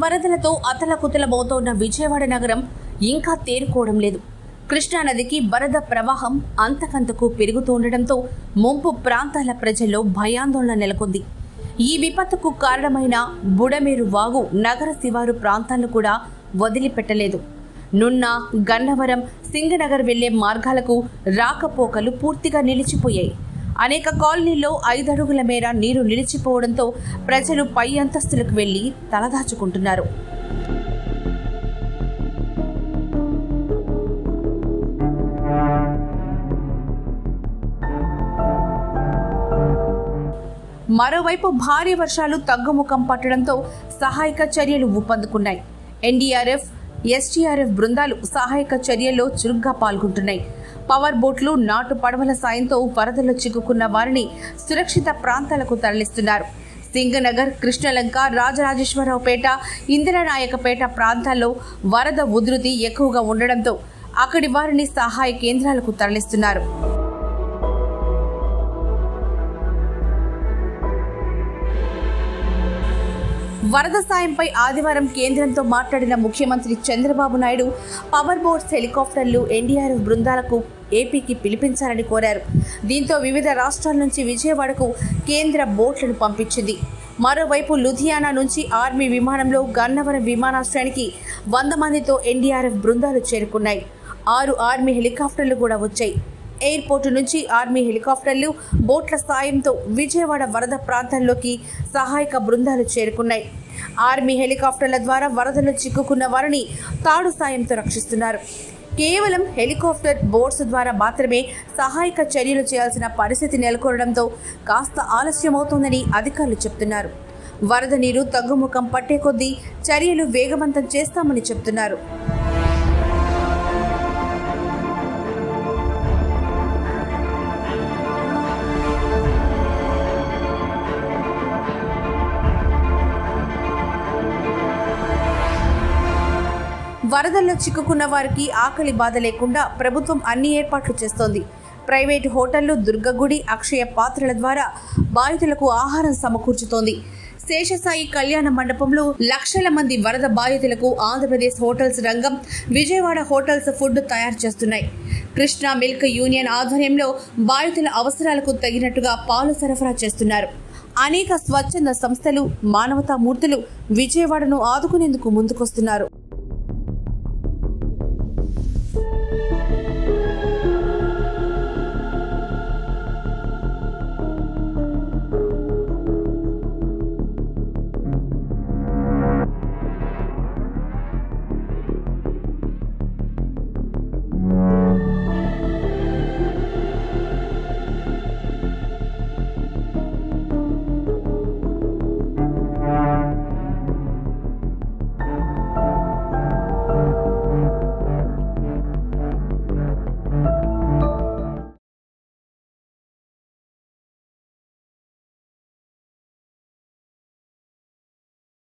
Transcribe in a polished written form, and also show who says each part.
Speaker 1: వరదలతో అతలకుతలమవుతోన్న విజయవాడ నగరం ఇంకా తేరుకోవడం లేదు. కృష్ణానదికి వరద ప్రవాహం అంతకంతకు పెరుగుతుండటంతో ముంపు ప్రాంతాల ప్రజల్లో భయాందోళన నెలకొంది. ఈ విపత్తుకు కారణమైన బుడమేరు వాగు నగర శివారు ప్రాంతాలను కూడా వదిలిపెట్టలేదు. నున్న, గన్నవరం, సింగనగర్ వెళ్లే మార్గాలకు రాకపోకలు పూర్తిగా నిలిచిపోయాయి. అనేక కాలనీల్లో 5 అడుగుల మేర నీరు నిలిచిపోవడంతో ప్రజలు పై అంతస్తులకు వెళ్లి తలదాచుకుంటున్నారు. మరోవైపు భారీ వర్షాలు తగ్గుముఖం పట్టడంతో సహాయక చర్యలు ఊపందుకున్నాయి. ఎన్డీఆర్ఎఫ్, ఎస్టీఆర్ఎఫ్ బృందాలు సహాయక చర్యల్లో చురుగ్గా పాల్గొంటున్నాయి. పవర్ బోట్లు, నాటు పడవల సాయంతో వరదల్లో చిక్కుకున్న వారిని సురక్షిత ప్రాంతాలకు తరలిస్తున్నారు. సింగనగర్, కృష్ణలంక, రాజరాజేశ్వరరావుపేట, ఇందిరానాయకపేట ప్రాంతాల్లో వరద ఉధృతి ఎక్కువగా ఉండడంతో అక్కడి వారిని సహాయ కేంద్రాలకు తరలిస్తున్నారు. వరద సాయంపై ఆదివారం కేంద్రంతో మాట్లాడిన ముఖ్యమంత్రి చంద్రబాబు నాయుడు పవర్ బోట్స్, హెలికాప్టర్లు, ఎన్డీఆర్ఎఫ్ బృందాలకు ఏపీకి పిలిపించాలని కోరారు. దీంతో వివిధ రాష్ట్రాల నుంచి విజయవాడకు కేంద్ర బోట్లను పంపించింది. మరోవైపు లుధియానా నుంచి ఆర్మీ విమానంలో గన్నవరం విమానాశ్రయానికి 100 మందితో ఎన్డీఆర్ఎఫ్ బృందాలు చేరుకున్నాయి. 6 ఆర్మీ హెలికాప్టర్లు కూడా వచ్చాయి. ఎయిర్పోర్టు నుంచి ఆర్మీ హెలికాప్టర్లు, బోట్ల సాయంతో విజయవాడ వరద ప్రాంతాల్లోకి సహాయక బృందాలు చేరుకున్నాయి. ఆర్మీ హెలికాప్టర్ల ద్వారా వరదలో చిక్కుకున్న వారిని తాడు సాయంతో రక్షిస్తున్నారు. కేవలం హెలికాప్టర్, బోట్స్ ద్వారా మాత్రమే సహాయక చర్యలు చేయాల్సిన పరిస్థితి నెలకొనడంతో కాస్త ఆలస్యమవుతోందని అధికారులు చెబుతున్నారు. వరద నీరు తగ్గుముఖం పట్టే కొద్దీ చర్యలు వేగవంతం చేస్తామని చెబుతున్నారు. వరదల్లో చిక్కుకున్న వారికి ఆకలి బాధ లేకుండా ప్రభుత్వం అన్ని ఏర్పాట్లు చేస్తోంది. ప్రైవేటు హోటళ్లు, దుర్గగుడి, అక్షయ పాత్రల ద్వారా బాధితులకు ఆహారం సమకూర్చుతోంది. శేషసాయి కళ్యాణ మండపంలో లక్షల మంది వరద బాధితులకు ఆంధ్రప్రదేశ్ హోటల్స్ రంగం, విజయవాడ హోటల్స్ ఫుడ్ తయారు చేస్తున్నాయి. కృష్ణా మిల్క్ యూనియన్ ఆధ్వర్యంలో బాధితుల అవసరాలకు తగినట్టుగా పాలు సరఫరా చేస్తున్నారు. అనేక స్వచ్ఛంద సంస్థలు, మానవతామూర్తులు విజయవాడను ఆదుకునేందుకు ముందుకొస్తున్నారు.